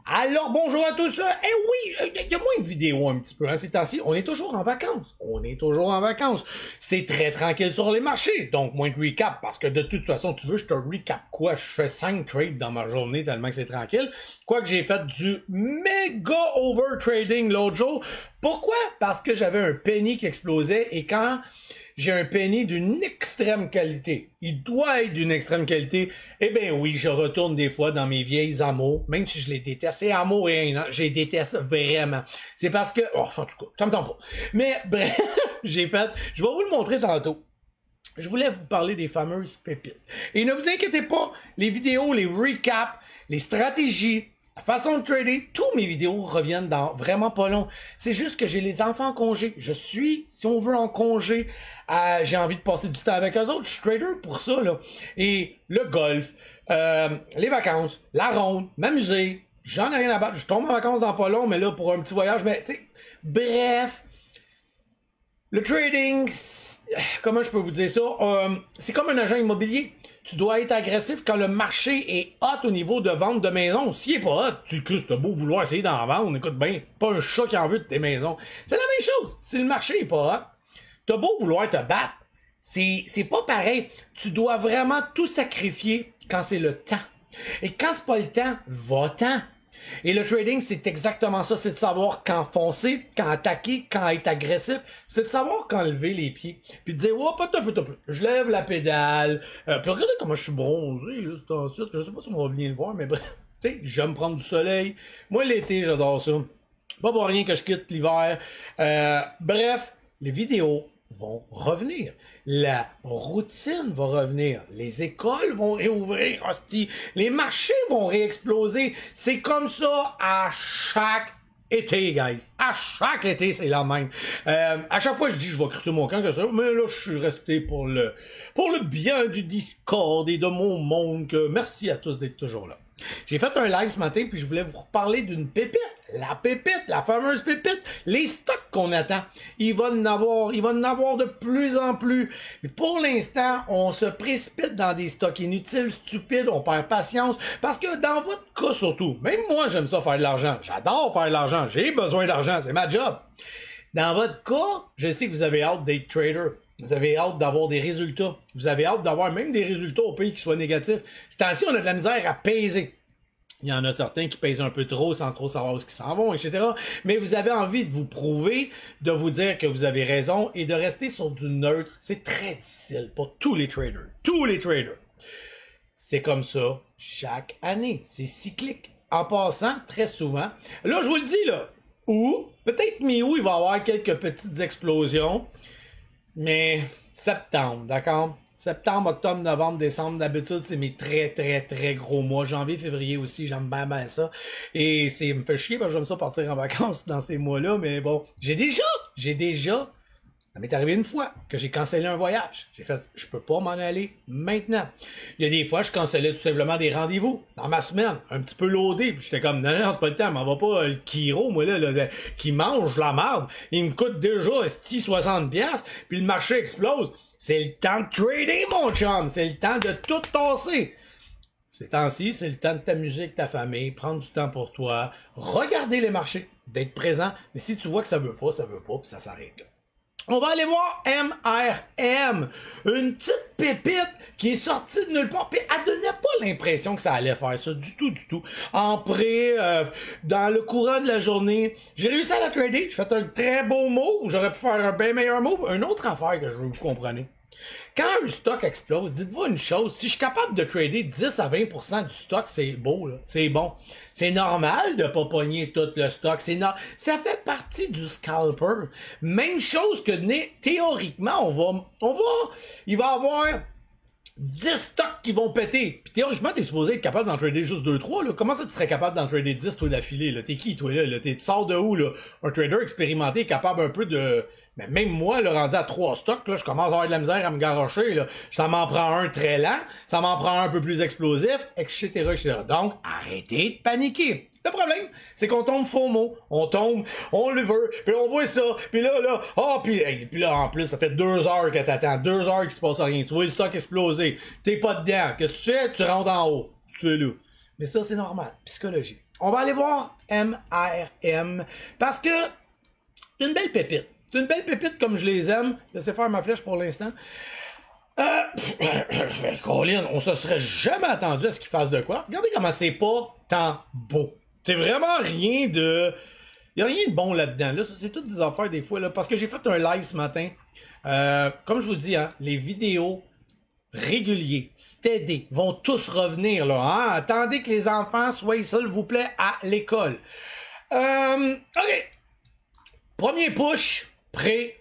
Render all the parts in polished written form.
Alors, bonjour à tous. Oui, il y a moins de vidéos un petit peu, hein, ces temps-ci. On est toujours en vacances. C'est très tranquille sur les marchés, donc moins de recap, parce que de toute façon, tu veux, je te recap quoi? Je fais 5 trades dans ma journée tellement que c'est tranquille. Quoique j'ai fait du méga overtrading l'autre jour. Pourquoi? Parce que j'avais un penny qui explosait, et quand j'ai un penny d'une extrême qualité, il doit être d'une extrême qualité, eh bien oui, je retourne des fois dans mes vieilles amours, même si je les déteste. C'est amour et haine, hein? Je les déteste vraiment. C'est parce que, oh, en tout cas, ça me tente pas. Mais bref, je vais vous le montrer tantôt. Je voulais vous parler des fameuses pépites. Et ne vous inquiétez pas, les vidéos, les recaps, les stratégies, la façon de trader, tous mes vidéos reviennent dans vraiment pas long. C'est juste que j'ai les enfants en congé. Je suis, si on veut, en congé. J'ai envie de passer du temps avec eux autres. Je suis trader pour ça, là. Et le golf, les vacances, la ronde, m'amuser. J'en ai rien à battre. Je tombe en vacances dans pas long, mais là, pour un petit voyage, mais tu sais, bref. Le trading, comment je peux vous dire ça? C'est comme un agent immobilier. Tu dois être agressif quand le marché est hot au niveau de vente de maisons. S'il est pas hot, tu t'as beau vouloir essayer d'en vendre, écoute bien, pas un chat qui en veut de tes maisons. C'est la même chose. Si le marché est pas hot, t'as beau vouloir te battre, c'est pas pareil. Tu dois vraiment tout sacrifier quand c'est le temps. Et quand c'est pas le temps, va-t'en. Et le trading, c'est exactement ça. C'est de savoir quand foncer, quand attaquer, quand être agressif. C'est de savoir quand lever les pieds. Puis de dire, oh, pas un peu. Je lève la pédale. Puis regardez comment je suis bronzé, là, c'est ensuite. Je sais pas si on va bien le voir, mais bref. Tu sais, j'aime prendre du soleil. Moi, l'été, j'adore ça. Pas pour rien que je quitte l'hiver. Bref, les vidéos vont revenir. La routine va revenir. Les écoles vont réouvrir, hostie. Les marchés vont réexploser. C'est comme ça à chaque été, guys. À chaque été, c'est la même. À chaque fois, je dis, je vais crisser mon camp que ça, mais là, je suis resté pour le bien du Discord et de mon monde. Merci à tous d'être toujours là. J'ai fait un live ce matin, puis je voulais vous reparler d'une pépite. La fameuse pépite. Les stocks qu'on attend. Il va en avoir de plus en plus. Mais pour l'instant, on se précipite dans des stocks inutiles, stupides, on perd patience. Parce que dans votre cas surtout, même moi, j'aime ça faire de l'argent. J'adore faire de l'argent. J'ai besoin d'argent. C'est ma job. Dans votre cas, je sais que vous avez hâte d'être trader. Vous avez hâte d'avoir des résultats. Vous avez hâte d'avoir même des résultats au pays qui soient négatifs. C'est ainsi, on a de la misère à peser. Il y en a certains qui pèsent un peu trop sans trop savoir où ils s'en vont, etc. Mais vous avez envie de vous prouver, de vous dire que vous avez raison et de rester sur du neutre. C'est très difficile pour tous les traders. Tous les traders. C'est comme ça chaque année. C'est cyclique. En passant, très souvent, là, je vous le dis, là, ou peut-être mi-août, il va y avoir quelques petites explosions. Mais septembre, d'accord? Septembre, octobre, novembre, décembre, d'habitude, c'est mes très, très, très gros mois. Janvier, février aussi, j'aime bien, bien ça. Et me fait chier parce que j'aime ça partir en vacances dans ces mois-là, mais bon. J'ai déjà, ça m'est arrivé une fois que j'ai cancellé un voyage. J'ai fait, je peux pas m'en aller maintenant. Il y a des fois, je cancellais tout simplement des rendez-vous dans ma semaine, un petit peu loadé. Puis j'étais comme, non, c'est pas le temps, m'en va pas le Kiro, moi, là, qui mange la marde. Il me coûte déjà 60$, puis le marché explose. C'est le temps de trader, mon chum. C'est le temps de tout tasser. Ces temps-ci, c'est le temps de t'amuser avec ta famille, prendre du temps pour toi, regarder les marchés, d'être présent. Mais si tu vois que ça veut pas, puis ça s'arrête là. On va aller voir MRM, une petite pépite qui est sortie de nulle part. Puis elle donnait pas l'impression que ça allait faire ça du tout. En prêt, dans le courant de la journée, j'ai réussi à la trader. J'ai fait un très beau move. J'aurais pu faire un bien meilleur move. Une autre affaire que je veux que vous compreniez. Quand un stock explose, dites-vous une chose, si je suis capable de trader 10 à 20% du stock, c'est beau, là. C'est bon. C'est normal de pas pogner tout le stock. Ça fait partie du scalper. Même chose que théoriquement, il va y avoir 10 stocks qui vont péter. Puis théoriquement, t'es supposé être capable d'en trader juste 2-3, là. Comment ça tu serais capable d'en trader 10, toi, d'affilée, là? T'es qui, toi, là? Tu sors de où, là? Un trader expérimenté est capable un peu de... Mais même moi, là, rendu à 3 stocks, là, je commence à avoir de la misère à me garrocher, là. Ça m'en prend un très lent, ça m'en prend un peu plus explosif, etc. Donc, arrêtez de paniquer. Le problème, c'est qu'on tombe faux mot. On tombe, on le veut, puis on voit ça, puis là, puis là, en plus, ça fait 2 heures que t'attends, 2 heures qu'il se passe rien. Tu vois le stock exploser, t'es pas dedans. Qu'est-ce que tu fais? Tu rentres en haut. Tu es là. Mais ça, c'est normal. Psychologie. On va aller voir MRM parce que c'est une belle pépite. C'est une belle pépite comme je les aime. Laissez faire ma flèche pour l'instant. Colin, on se serait jamais attendu à ce qu'il fasse de quoi. Regardez comment c'est pas tant beau. C'est vraiment rien de... Il y a rien de bon là-dedans. Là, c'est toutes des affaires des fois. Là, parce que j'ai fait un live ce matin. Comme je vous dis, hein, les vidéos réguliers, steady, vont tous revenir. Là, hein? Attendez que les enfants soient, s'il vous plaît, à l'école. OK. Premier push, prêt,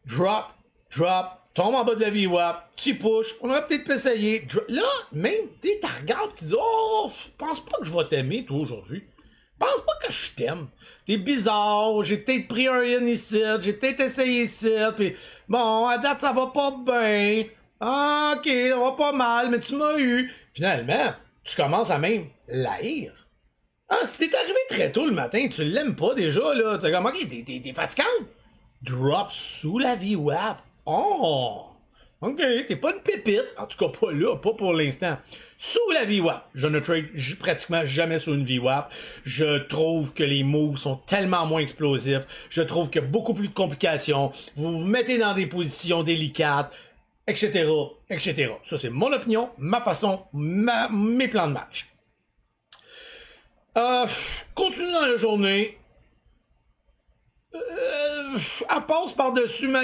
drop, tombe en bas de la VWAP, petit push, on aurait peut-être pu essayer. Là, même, tu regardes, tu dis, oh, je pense pas que je vais t'aimer, toi, aujourd'hui. Je pense pas que je t'aime. T'es bizarre, j'ai peut-être pris un in ici, j'ai peut-être essayé ici, pis bon, à date, ça va pas bien. Ah, ok, ça va pas mal, mais tu m'as eu. Finalement, tu commences à même l'haïr. Ah, si t'es arrivé très tôt le matin, tu l'aimes pas déjà, là. T'es comme, ok, t'es fatigant. Drop sous la VWAP. Oh! Ok, t'es pas une pépite. En tout cas, pas là, pas pour l'instant. Sous la VWAP. Je ne trade pratiquement jamais sous une VWAP. Je trouve que les moves sont tellement moins explosifs. Je trouve qu'il y a beaucoup plus de complications. Vous vous mettez dans des positions délicates, etc., etc. Ça, c'est mon opinion, ma façon, mes plans de match. Continue dans la journée. Elle passe par-dessus ma...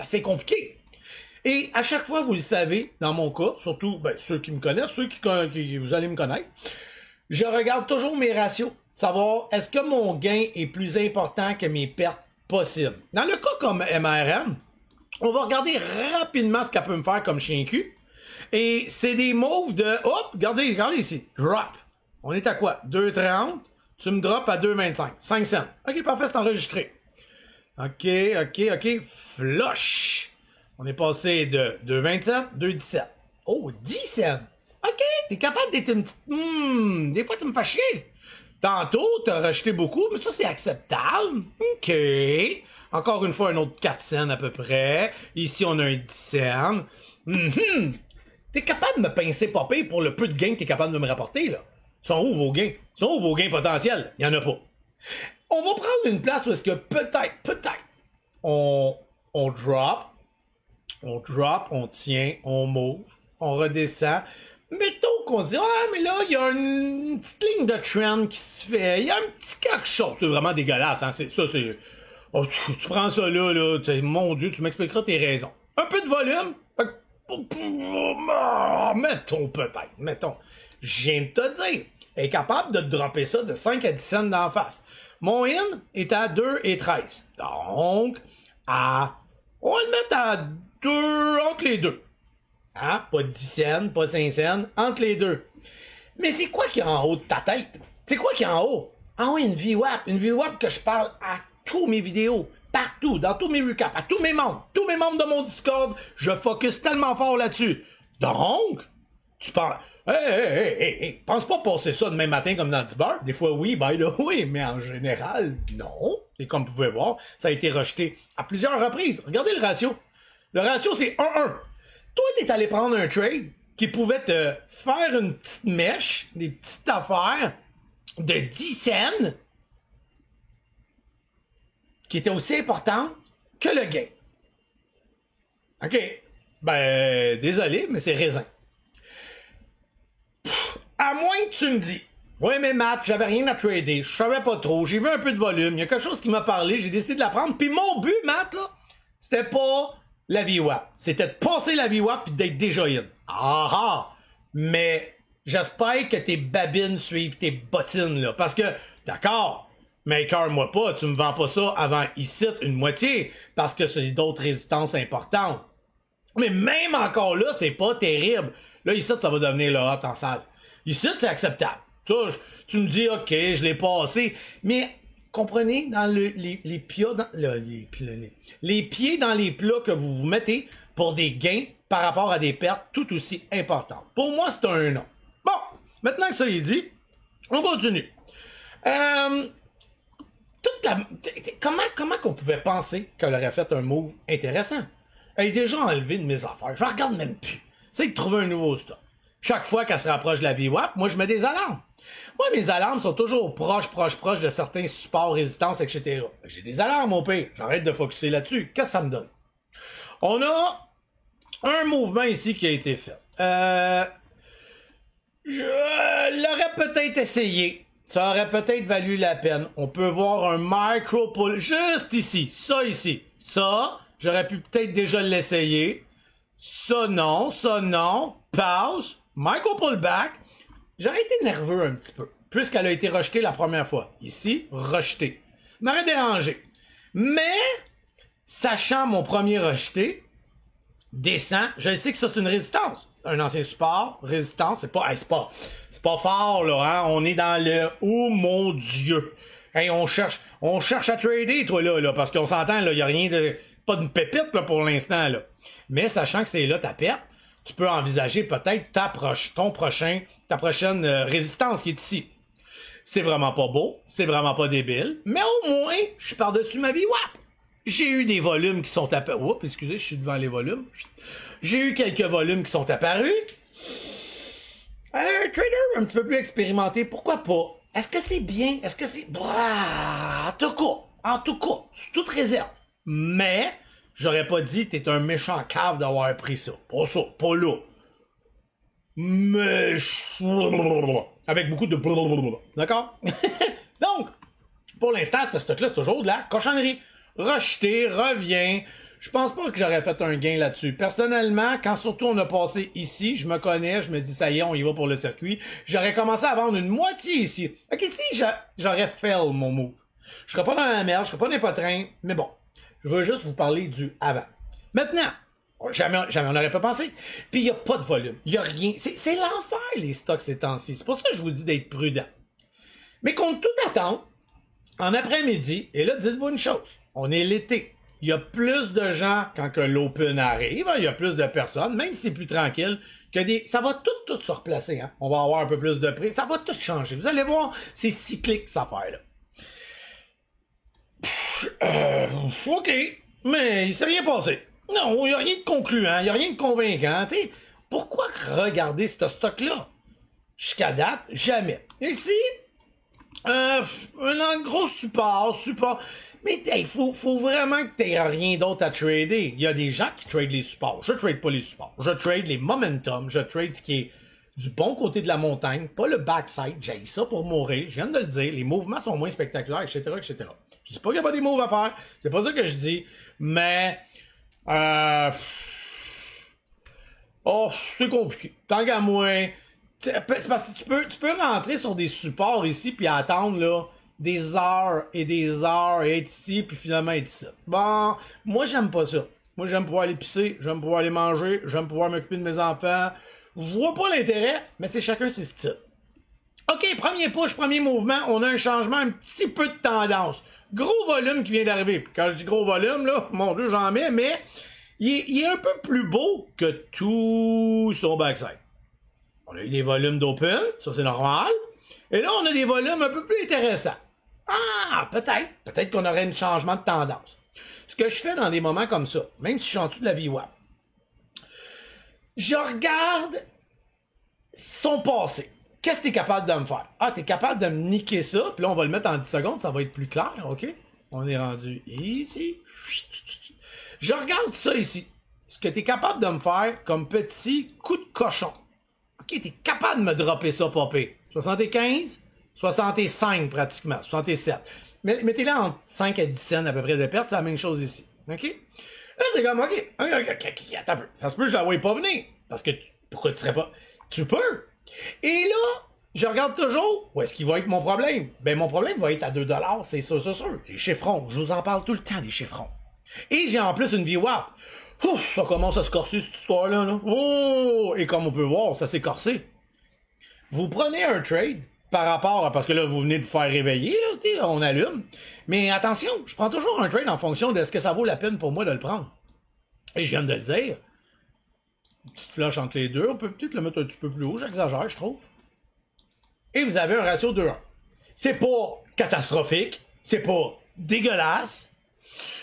C'est compliqué. Et à chaque fois, vous le savez, dans mon cas, surtout ceux qui me connaissent, ceux qui vous allez me connaître, je regarde toujours mes ratios. Savoir, est-ce que mon gain est plus important que mes pertes possibles. Dans le cas comme MRM, on va regarder rapidement ce qu'elle peut me faire comme chien cul. Et c'est des moves de... Hop, regardez ici. Drop. On est à quoi? 2,30. Tu me drops à 2,25. 5 cents. OK, parfait, c'est enregistré. OK. Flush. On est passé de 2,27, 2,17. Oh, 10 cents. OK, t'es capable d'être une petite... des fois, tu me fais chier. Tantôt, t'as rejeté beaucoup, mais ça, c'est acceptable. OK. Encore une fois, un autre 4 cents à peu près. Ici, on a un 10 cents. T'es capable de me pincer pas pire pour le peu de gains que t'es capable de me rapporter, là. Sont où vos gains? Sont où vos gains potentiels? Il y en a pas. On va prendre une place où est-ce que peut-être, on drop, on tient, on move, on redescend. Mettons qu'on se dit, ah, mais là, il y a une petite ligne de trend qui se fait, il y a un petit quelque chose. C'est vraiment dégueulasse, hein? C'est. Oh, tu prends ça là, mon Dieu, tu m'expliqueras tes raisons. Un peu de volume, mettons. Je viens de te dire, elle est capable de dropper ça de 5 à 10 cents d'en face. Mon in est à 2,13. Donc, on va le mettre à 2, entre les deux. Hein? Pas 10 cents, pas 5 cents, entre les deux. Mais c'est quoi qu'il y a en haut de ta tête? C'est quoi qu'il y a en haut? Ah oui, une VWAP. Une VWAP que je parle à tous mes vidéos. Partout, dans tous mes recaps, à tous mes membres de mon Discord, je focus tellement fort là-dessus. Donc, tu penses... Hey, pense pas passer ça demain matin comme dans 10 beurre. Des fois, oui, by the way, mais en général, non. Et comme vous pouvez voir, ça a été rejeté à plusieurs reprises. Regardez le ratio. Le ratio, c'est 1-1. Toi, t'es allé prendre un trade qui pouvait te faire une petite mèche, des petites affaires de 10 cents qui était aussi importante que le gain. OK. Désolé, mais c'est raisin. À moins que tu me dis, ouais, mais Matt, j'avais rien à trader, je savais pas trop, j'ai vu un peu de volume, il y a quelque chose qui m'a parlé, j'ai décidé de la prendre, puis mon but, Matt, là, c'était pas la VWAP, c'était de passer la VWAP puis d'être déjà in. Mais j'espère que tes babines suivent tes bottines, là, parce que, d'accord, mais écœure-moi pas, tu me vends pas ça avant ici une moitié, parce que c'est d'autres résistances importantes. Mais même encore là, c'est pas terrible. Là, ici, ça va devenir le hot en salle. Ici, c'est acceptable. Ça, tu me dis, OK, je l'ai passé. Mais, comprenez, dans les pieds dans les plats que vous vous mettez pour des gains par rapport à des pertes tout aussi importantes. Pour moi, c'est un non. Bon, maintenant que ça est dit, on continue. Comment qu'on pouvait penser qu'elle aurait fait un move intéressant? Elle est déjà enlevée de mes affaires. Je la regarde même plus. C'est de trouver un nouveau stock. Chaque fois qu'elle se rapproche de la VWAP, moi, je mets des alarmes. Moi, mes alarmes sont toujours proches de certains supports, résistances, etc. J'ai des alarmes au pire. J'arrête de focusser là-dessus. Qu'est-ce que ça me donne? On a un mouvement ici qui a été fait. Je l'aurais peut-être essayé. Ça aurait peut-être valu la peine. On peut voir un micro pull juste ici. Ça ici. Ça, j'aurais pu peut-être déjà l'essayer. Ça non. Pause. Micro pullback. J'aurais été nerveux un petit peu. Puisqu'elle a été rejetée la première fois. Ici, rejetée. M'aurait dérangé. Mais, sachant mon premier rejeté, descend, je sais que ça c'est une résistance. Un ancien support, résistance, c'est pas fort là, hein. On est dans le oh mon Dieu. Hey, on cherche à trader toi là, parce qu'on s'entend là, y a rien de pas de pépite là pour l'instant là. Mais sachant que c'est là ta perte, tu peux envisager peut-être ta prochaine résistance qui est ici. C'est vraiment pas beau, c'est vraiment pas débile, mais au moins je suis par-dessus ma vie. Wap! J'ai eu des volumes qui sont apparus. Oups, excusez, je suis devant les volumes. J'ai eu quelques volumes qui sont apparus. Un trader un petit peu plus expérimenté, pourquoi pas? Est-ce que c'est bien? Est-ce que c'est... En tout cas, c'est toute réserve. Mais, j'aurais pas dit t'es un méchant cave d'avoir pris ça. Pas ça, pas là. Mais... Avec beaucoup de... D'accord? Donc, pour l'instant, ce stock-là, c'est toujours de la cochonnerie. Rejeté, revient. Je pense pas que j'aurais fait un gain là-dessus. Personnellement, quand surtout on a passé ici, je me connais, je me dis ça y est, on y va pour le circuit. J'aurais commencé à vendre une moitié ici. Ok, ici, j'aurais fail mon move. Je serais pas dans la merde, je serais pas dans les potrins, mais bon. Je veux juste vous parler du avant. Maintenant, jamais on n'aurait pas pensé. Puis il y a pas de volume, il y a rien. C'est l'enfer les stocks ces temps-ci. C'est pour ça que je vous dis d'être prudent. Mais contre toute attente, en après-midi, et là, dites-vous une chose. On est l'été. Il y a plus de gens quand que l'open arrive. Il y a plus de personnes, même si c'est plus tranquille, que ça va tout se replacer. Hein. On va avoir un peu plus de prix. Ça va tout changer. Vous allez voir, c'est cyclique, cette affaire-là. OK. Mais il s'est rien passé. Non, il n'y a rien de concluant. Il n'y a rien de convaincant. T'sais, pourquoi regarder ce stock-là? Jusqu'à date, jamais. Ici, un gros support. Mais il faut vraiment que tu n'aies rien d'autre à trader. Il y a des gens qui tradent les supports. Je trade pas les supports. Je trade les momentum. Je trade ce qui est du bon côté de la montagne, pas le backside. J'ai ça pour mourir. Je viens de le dire. Les mouvements sont moins spectaculaires, etc., etc. Je dis pas qu'il n'y a pas des moves à faire. C'est pas ça que je dis. Mais... c'est compliqué. Tant qu'à moi... C'est parce que tu peux rentrer sur des supports ici puis attendre là des heures et être ici puis finalement être ici. Bon, moi j'aime pas ça. Moi j'aime pouvoir aller pisser, j'aime pouvoir aller manger, j'aime pouvoir m'occuper de mes enfants. Je vois pas l'intérêt, mais c'est chacun ses styles. OK, premier push, premier mouvement, on a un changement, un petit peu de tendance. Gros volume qui vient d'arriver. Puis quand je dis gros volume, là, mon Dieu, j'en mets, mais il est un peu plus beau que tout son backside. On a eu des volumes d'open, ça c'est normal. Et là, on a des volumes un peu plus intéressants. Ah, peut-être. Peut-être qu'on aurait un changement de tendance. Ce que je fais dans des moments comme ça, même si je suis en dessous de la VWAP, je regarde son passé. Qu'est-ce que t'es capable de me faire? Ah, t'es capable de me niquer ça, puis là, on va le mettre en 10 secondes, ça va être plus clair, OK? On est rendu ici. Je regarde ça ici. Ce que t'es capable de me faire comme petit coup de cochon. OK, t'es capable de me dropper ça, popé. 75, 65 pratiquement, 67. Mettez-le entre 5 à 10 cents à peu près de perte, c'est la même chose ici. OK? Là, c'est comme, OK, attends un peu. Ça se peut que je la voie pas venir. Parce que, pourquoi tu serais pas... Tu peux. Et là, je regarde toujours où est-ce qu'il va être mon problème. Ben, mon problème va être à 2 $, c'est ça, c'est sûr. Les chiffrons, je vous en parle tout le temps des chiffrons. Et j'ai en plus une VWAP. Ouf, ça commence à se corser cette histoire-là. Là. Oh! Et comme on peut voir, ça s'est corsé. Vous prenez un trade par rapport à... Parce que là, vous venez de vous faire réveiller, là, on allume. Mais attention, je prends toujours un trade en fonction de ce que ça vaut la peine pour moi de le prendre. Et je viens de le dire. Une petite flash entre les deux. On peut peut-être le mettre un petit peu plus haut, j'exagère, je trouve. Et vous avez un ratio de 1. C'est pas catastrophique. C'est pas dégueulasse.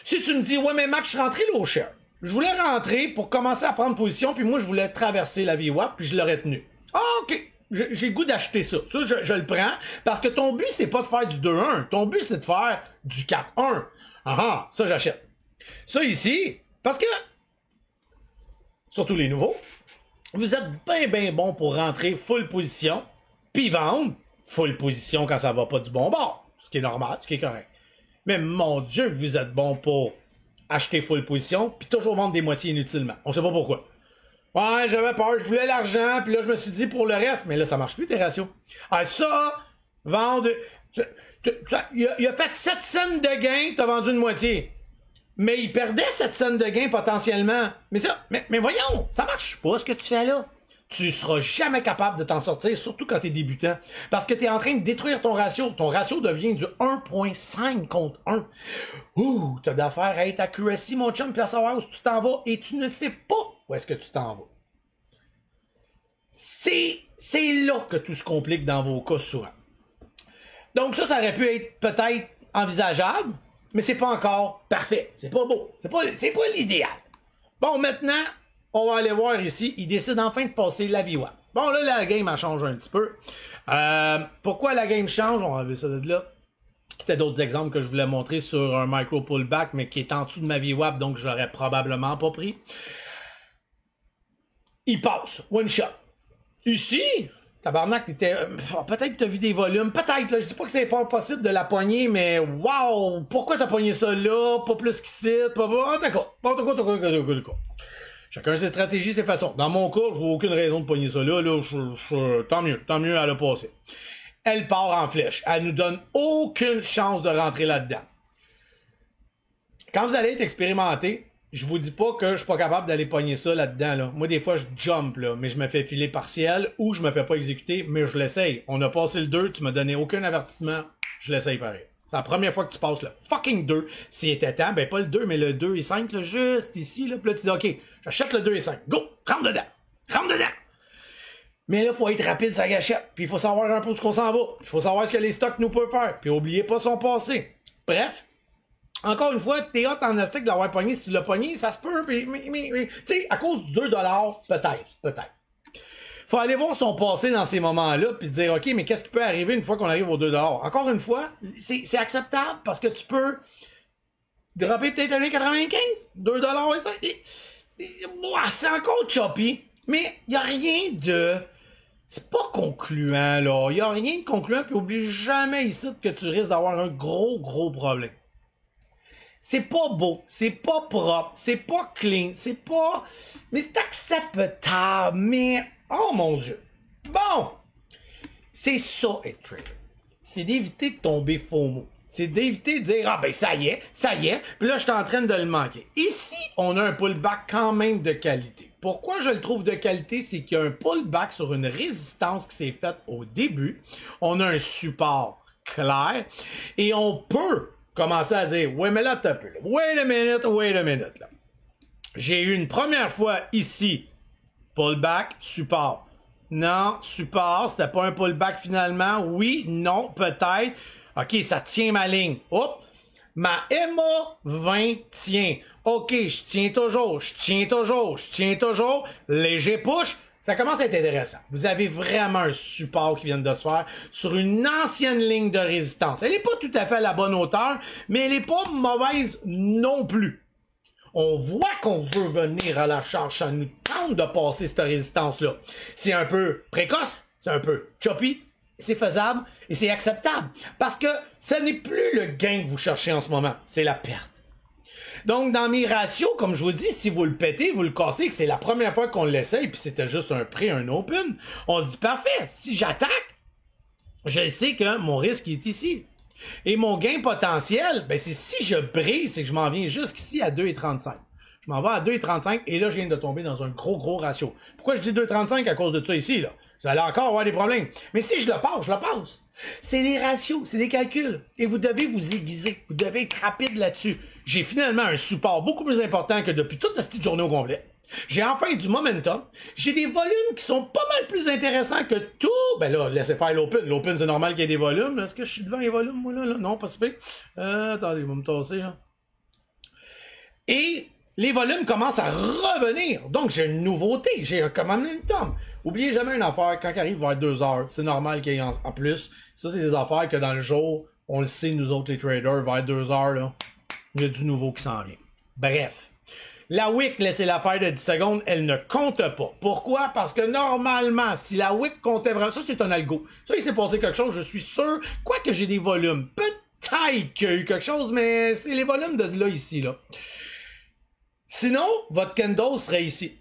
Si tu me dis, ouais, mais Max, je suis rentré low share. Je voulais rentrer pour commencer à prendre position, puis moi, je voulais traverser la VWAP, puis je l'aurais tenu. OK. j'ai le goût d'acheter ça. Ça, je le prends. Parce que ton but, c'est pas de faire du 2-1. Ton but, c'est de faire du 4-1. Ah, ça, j'achète. Ça ici, parce que, surtout les nouveaux, vous êtes bien bon pour rentrer full position, puis vendre full position quand ça va pas du bon bord. Ce qui est normal, ce qui est correct. Mais mon Dieu, vous êtes bon pour acheter full position, puis toujours vendre des moitiés inutilement. On sait pas pourquoi. Ouais, j'avais peur, je voulais l'argent, puis là, je me suis dit pour le reste, mais là, ça marche plus, tes ratios. Ah, ça, vendre... Il a fait 7 cents de gain, t'as vendu une moitié. Mais il perdait 7 cents de gain potentiellement. Mais voyons, ça marche pas ce que tu fais là. Tu seras jamais capable de t'en sortir, surtout quand t'es débutant. Parce que t'es en train de détruire ton ratio. Ton ratio devient du 1.5 contre 1. Ouh, t'as d'affaires à être accuracy, mon chum, puis à savoir où tu t'en vas, et tu ne sais pas où est-ce que tu t'en vas. C'est là que tout se complique dans vos cas souvent. Donc ça aurait pu être peut-être envisageable, mais c'est pas encore parfait. C'est pas beau. C'est pas l'idéal. Bon, maintenant, on va aller voir ici. Il décide enfin de passer la VWAP. Bon, là, la game, elle change un petit peu. Pourquoi la game change? On va enlever ça de là. C'était d'autres exemples que je voulais montrer sur un micro pullback, mais qui est en dessous de ma VWAP, donc je l'aurais probablement pas pris. Il passe. One shot. Ici, tabarnak, t'étais... peut-être que t'as vu des volumes. Peut-être, là. Je dis pas que c'est pas possible de la pogner, mais wow! Pourquoi t'as pogné ça là? Pas plus qu'ici. Pas... d'accord. Chacun ses stratégies, ses façons. Dans mon cas, je vois aucune raison de pogner ça là. Tant mieux, elle a passé. Elle part en flèche. Elle nous donne aucune chance de rentrer là-dedans. Quand vous allez être expérimenté, je vous dis pas que je suis pas capable d'aller pogner ça là-dedans, là. Moi, des fois, je jump, là, mais je me fais filer partiel ou je me fais pas exécuter, mais je l'essaye. On a passé le 2, tu m'as donné aucun avertissement, je l'essaye pareil. C'est la première fois que tu passes le fucking 2. S'il était temps, ben pas le 2, mais le 2 et 5, là, juste ici, là. Puis là, tu dis, OK, j'achète le 2 et 5. Go! Rentre dedans! Rentre dedans! Mais là, il faut être rapide, ça gâchette. Puis il faut savoir un peu où on s'en va. Il faut savoir ce que les stocks nous peuvent faire. Puis oubliez pas son passé. Bref. Encore une fois, t'es hot en astique de l'avoir pogné. Si tu l'as pogné, ça se peut. Mais tu sais, à cause du 2$, peut-être. Faut aller voir son passé dans ces moments-là, puis dire, OK, mais qu'est-ce qui peut arriver une fois qu'on arrive aux 2$? Encore une fois, c'est acceptable parce que tu peux dropper peut-être à 1,95$, 2$ et ça. C'est encore choppy, mais il n'y a rien de... C'est pas concluant, là. Il n'y a rien de concluant, puis oublie jamais ici que tu risques d'avoir un gros problème. C'est pas beau, c'est pas propre, c'est pas clean, c'est pas... Mais c'est acceptable, mais... Oh mon Dieu! Bon! C'est ça, être trader. C'est d'éviter de tomber faux mot. C'est d'éviter de dire, ah ben ça y est, puis là je suis en train de le manquer. Ici, on a un pullback quand même de qualité. Pourquoi je le trouve de qualité? C'est qu'il y a un pullback sur une résistance qui s'est faite au début. On a un support clair et on peut commencer à dire, ouais mais là t'as peu. Wait a minute, là. J'ai eu une première fois ici, pullback, support. Non, support, c'était pas un pullback finalement. Oui, non, peut-être. OK, ça tient ma ligne. Hop! Ma MA 20 tient. OK, je tiens toujours. Léger push. Ça commence à être intéressant. Vous avez vraiment un support qui vient de se faire sur une ancienne ligne de résistance. Elle n'est pas tout à fait à la bonne hauteur, mais elle n'est pas mauvaise non plus. On voit qu'on veut venir à la charge. Ça nous tente de passer cette résistance-là. C'est un peu précoce, c'est un peu choppy, c'est faisable et c'est acceptable. Parce que ce n'est plus le gain que vous cherchez en ce moment, c'est la perte. Donc, dans mes ratios, comme je vous dis, si vous le pétez, vous le cassez, que c'est la première fois qu'on l'essaye, puis c'était juste un pré, un open, on se dit, parfait, si j'attaque, je sais que mon risque est ici. Et mon gain potentiel, ben c'est si je brise, c'est que je m'en viens jusqu'ici à 2,35. Je m'en vais à 2,35 et là, je viens de tomber dans un gros ratio. Pourquoi je dis 2,35 à cause de ça ici, là? Vous allez encore avoir des problèmes. Mais si je le passe. C'est des ratios, c'est des calculs. Et vous devez vous aiguiser. Vous devez être rapide là-dessus. J'ai finalement un support beaucoup plus important que depuis toute la petite journée au complet. J'ai enfin du momentum. J'ai des volumes qui sont pas mal plus intéressants que tout. Ben là, laissez faire l'open. L'open, c'est normal qu'il y ait des volumes. Est-ce que je suis devant les volumes, moi, là? Non, pas si pire. Attendez, vous me tasser, là. Et les volumes commencent à revenir. Donc, j'ai une nouveauté, j'ai un momentum. Oubliez jamais une affaire, quand il arrive vers 2 heures, c'est normal qu'il y ait en plus. Ça, c'est des affaires que dans le jour, on le sait, nous autres les traders, vers 2 heures, là, il y a du nouveau qui s'en vient. Bref. La wick, laissez l'affaire de 10 secondes, elle ne compte pas. Pourquoi? Parce que normalement, si la wick comptait vraiment, ça c'est un algo. Ça, il s'est passé quelque chose, je suis sûr, quoique j'ai des volumes. Peut-être qu'il y a eu quelque chose, mais c'est les volumes de là, ici, là. Sinon, votre candle serait ici.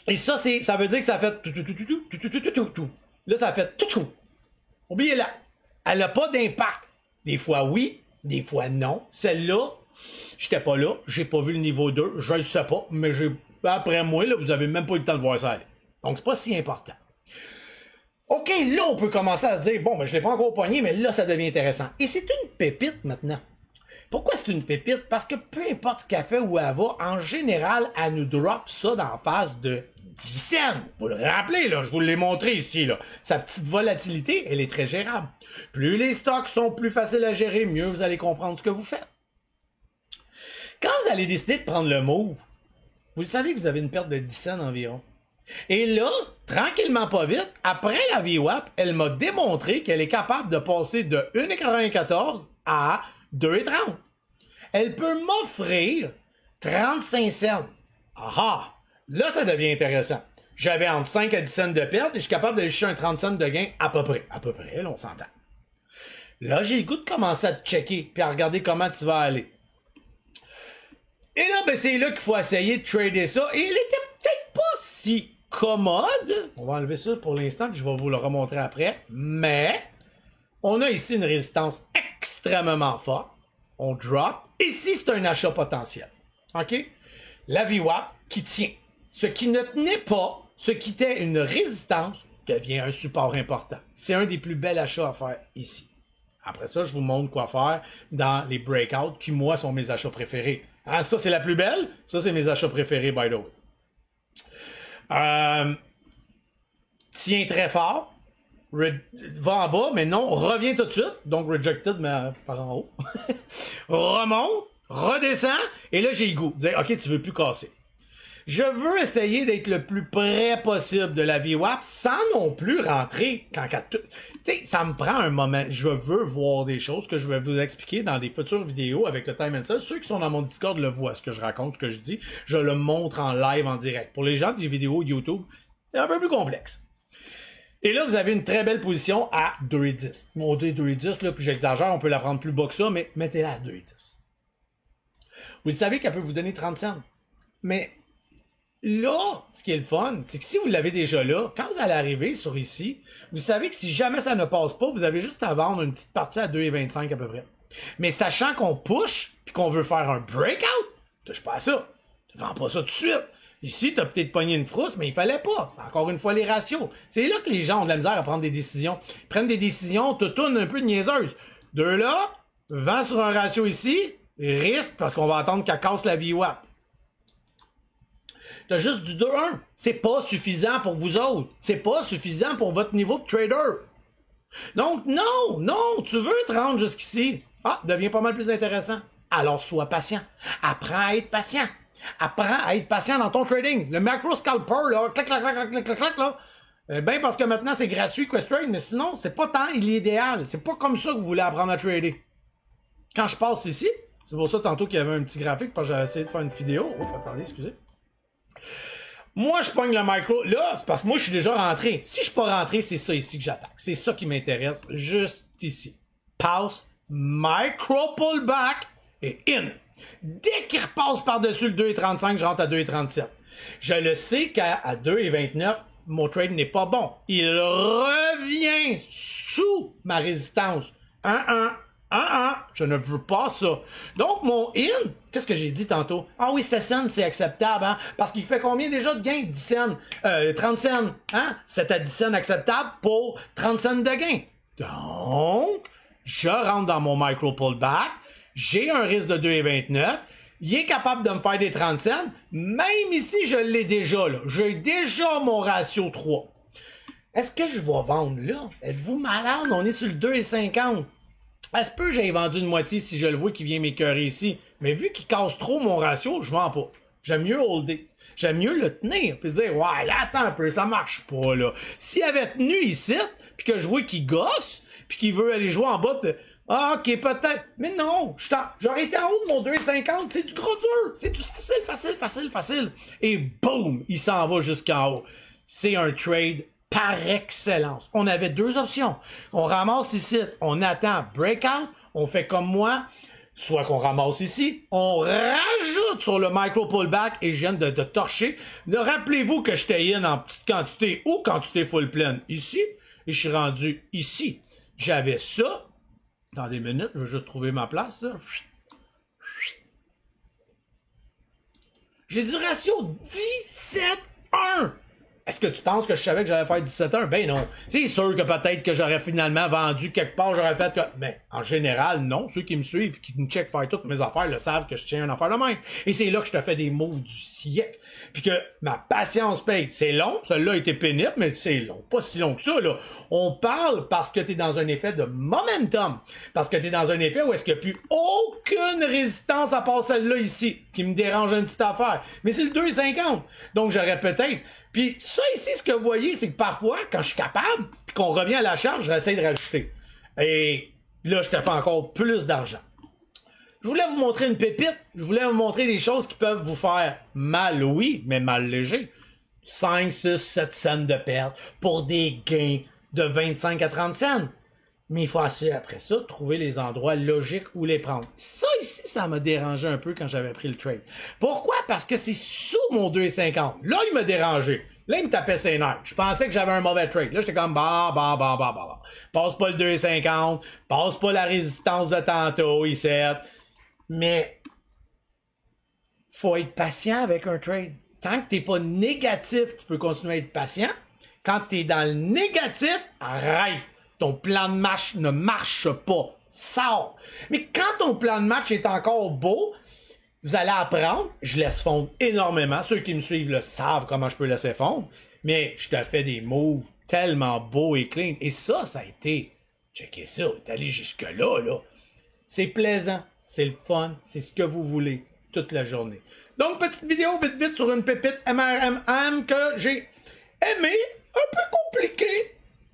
Et ça, ça veut dire que ça fait tout. Là, ça fait tout. Oubliez-la. Elle n'a pas d'impact. Des fois oui, des fois non. Celle-là, j'étais pas là, j'ai pas vu le niveau 2, je le sais pas, mais après moi, là, vous avez même pas eu le temps de voir ça aller. Donc, c'est pas si important. OK, là, on peut commencer à se dire, bon, ben, je l'ai pas encore pogné, mais là, ça devient intéressant. Et c'est une pépite maintenant. Pourquoi c'est une pépite? Parce que peu importe ce qu'elle fait ou elle va, en général, elle nous drop ça dans la phase de 10 cents. Vous le rappelez, là, je vous l'ai montré ici, là. Sa petite volatilité, elle est très gérable. Plus les stocks sont plus faciles à gérer, mieux vous allez comprendre ce que vous faites. Quand vous allez décider de prendre le move, vous savez que vous avez une perte de 10 cents environ. Et là, tranquillement pas vite, après la VWAP, elle m'a démontré qu'elle est capable de passer de 1,94 à 2,30. Elle peut m'offrir 35 cents. Ah! Là, ça devient intéressant. J'avais entre 5 à 10 cents de perte et je suis capable d'aller chercher un 30 cents de gain à peu près. À peu près, là, on s'entend. Là, j'ai le goût de commencer à te checker puis à regarder comment tu vas aller. Et là, ben, c'est là qu'il faut essayer de trader ça. Et il était peut-être pas si commode. On va enlever ça pour l'instant, puis je vais vous le remontrer après. Mais, on a ici une résistance extrêmement forte. On drop. Ici, c'est un achat potentiel. OK? La VWAP qui tient. Ce qui ne tenait pas, ce qui était une résistance, devient un support important. C'est un des plus bels achats à faire ici. Après ça, je vous montre quoi faire dans les breakouts qui, moi, sont mes achats préférés. Hein, ça, c'est la plus belle. Ça, c'est mes achats préférés, by the way. Tient très fort. Va en bas, mais non, revient tout de suite. Donc, rejected, mais par en haut. Remonte, redescend, et là, j'ai le goût. Dire, OK, tu veux plus casser. Je veux essayer d'être le plus près possible de la VWAP sans non plus rentrer quand tu sais, ça me prend un moment. Je veux voir des choses que je vais vous expliquer dans des futures vidéos avec le Time and Sell. Ceux qui sont dans mon Discord le voient, ce que je raconte, ce que je dis. Je le montre en live, en direct. Pour les gens des vidéos YouTube, c'est un peu plus complexe. Et là, vous avez une très belle position à 2,10. On dit 2,10, là, puis j'exagère, on peut la prendre plus bas que ça, mais mettez-la à 2,10. Vous savez qu'elle peut vous donner 30 cents. Mais là, ce qui est le fun, c'est que si vous l'avez déjà là, quand vous allez arriver sur ici, vous savez que si jamais ça ne passe pas, vous avez juste à vendre une petite partie à 2,25 à peu près. Mais sachant qu'on push, puis qu'on veut faire un breakout, touche pas à ça. Ne vends pas ça tout de suite. Ici, t'as peut-être pogné une frousse, mais il fallait pas. C'est encore une fois les ratios. C'est là que les gens ont de la misère à prendre des décisions. Ils prennent des décisions, tournent un peu de niaiseuses. De là, vends sur un ratio ici, risque parce qu'on va attendre qu'elle casse la VWAP. T'as juste du 2-1. C'est pas suffisant pour vous autres. C'est pas suffisant pour votre niveau de trader. Donc, non, tu veux te rendre jusqu'ici. Ah, devient pas mal plus intéressant. Alors, sois patient. Apprends à être patient. Apprends à être patient dans ton trading. Le macro scalper, là, clac, clac, clac, clac, clac, clac, là. Ben, parce que maintenant, c'est gratuit, Questrade, mais sinon, c'est pas tant l'idéal. C'est pas comme ça que vous voulez apprendre à trader. Quand je passe ici, c'est pour ça, tantôt, qu'il y avait un petit graphique, parce que j'ai essayé de faire une vidéo. Oh, attendez, excusez. Moi, je pogne le micro. Là, c'est parce que moi, je suis déjà rentré. Si je suis pas rentré, c'est ça ici que j'attaque. C'est ça qui m'intéresse. Juste ici. Pause, micro pullback et in. Dès qu'il repasse par-dessus le 2,35, je rentre à 2,37. Je le sais qu'à 2,29, mon trade n'est pas bon. Il revient sous ma résistance. 1-1. Je ne veux pas ça. Donc, mon in, qu'est-ce que j'ai dit tantôt? Ah oui, 7 cents, c'est acceptable, hein? Parce qu'il fait combien déjà de gains? 10 cents. 30 cents, hein? 7 à 10 cents acceptable pour 30 cents de gains. Donc, je rentre dans mon micro pullback. J'ai un risque de 2,29. Il est capable de me faire des 30 cents. Même ici, je l'ai déjà, là. J'ai déjà mon ratio 3. Est-ce que je vais vendre là? Êtes-vous malade? On est sur le 2,50. Est-ce que j'ai vendu une moitié si je le vois qui vient m'écœurer ici? Mais vu qu'il casse trop mon ratio, je vends pas. J'aime mieux holder. J'aime mieux le tenir, puis dire, ouais, là, attends un peu, ça marche pas, là. S'il avait tenu ici, puis que je vois qu'il gosse, puis qu'il veut aller jouer en bas, ah, ok, peut-être. Mais non, j'aurais été en haut de mon 2,50, c'est du gros dur. C'est du facile. Et boum, il s'en va jusqu'en haut. C'est un trade par excellence. On avait deux options. On ramasse ici, on attend breakout, on fait comme moi, soit qu'on ramasse ici, on rajoute sur le micro pullback et je viens de torcher. Rappelez-vous que j'étais in en petite quantité ou quantité full pleine ici, et je suis rendu ici. J'avais ça. Dans des minutes, je vais juste trouver ma place. Là. J'ai du ratio 17-1. Est-ce que tu penses que je savais que j'allais faire 17-1? Ben non. C'est sûr que peut-être que j'aurais finalement vendu quelque part, j'aurais fait que... Mais en général, non. Ceux qui me suivent, qui me checkent faire toutes mes affaires, le savent que je tiens une affaire de même. Et c'est là que je te fais des moves du siècle. Puis que ma patience paye. C'est long, celui-là a été pénible, mais c'est long. Pas si long que ça, là. On parle parce que t'es dans un effet de momentum. Parce que t'es dans un effet où est-ce qu'il n'y a plus aucune résistance à part celle-là ici, qui me dérange une petite affaire. Mais c'est le 2,50. Donc j'aurais peut-être... Puis ça ici, ce que vous voyez, c'est que parfois, quand je suis capable, puis qu'on revient à la charge, j'essaie de rajouter. Et là, je te fais encore plus d'argent. Je voulais vous montrer une pépite. Je voulais vous montrer des choses qui peuvent vous faire mal, oui, mais mal léger. 5, 6, 7 cents de perte pour des gains de 25 à 30 cents. Mais il faut essayer après ça de trouver les endroits logiques où les prendre. Ça ici, ça m'a dérangé un peu quand j'avais pris le trade. Pourquoi? Parce que c'est sous mon 2,50. Là, il m'a dérangé. Là, il me tapait ses nerfs. Je pensais que j'avais un mauvais trade. Là, j'étais comme passe pas le 2,50, passe pas la résistance de tantôt, ici. Mais faut être patient avec un trade. Tant que t'es pas négatif, tu peux continuer à être patient. Quand t'es dans le négatif, arrête. Ton plan de match ne marche pas. Sors. Mais quand ton plan de match est encore beau, vous allez apprendre. Je laisse fondre énormément. Ceux qui me suivent le savent comment je peux laisser fondre. Mais je te fais des moves tellement beaux et clean. Et ça a été... Checkez ça. T'es allé jusque-là, là. C'est plaisant. C'est le fun. C'est ce que vous voulez toute la journée. Donc, petite vidéo vite sur une pépite MRMM que j'ai aimé. Un peu compliqué.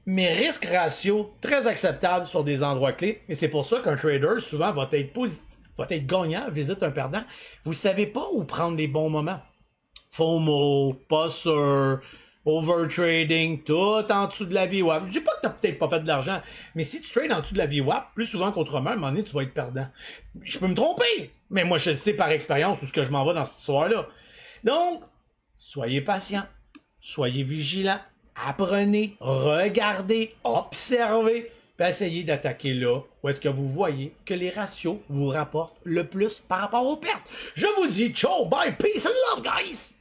Mais risque ratio très acceptable sur des endroits clés. Et c'est pour ça qu'un trader, souvent, va être positif, va être gagnant, visite un perdant. Vous savez pas où prendre les bons moments. FOMO, pas sûr, overtrading, tout en dessous de la VWAP. Je dis pas que t'as peut-être pas fait de l'argent, mais si tu trades en dessous de la VWAP, plus souvent qu'autrement, à un moment donné, tu vas être perdant. Je peux me tromper, mais moi, je le sais par expérience où ce que je m'en vais dans cette histoire-là. Donc, soyez patient, soyez vigilants. Apprenez, regardez, observez, puis essayez d'attaquer là où est-ce que vous voyez que les ratios vous rapportent le plus par rapport aux pertes. Je vous dis ciao, bye, peace and love, guys!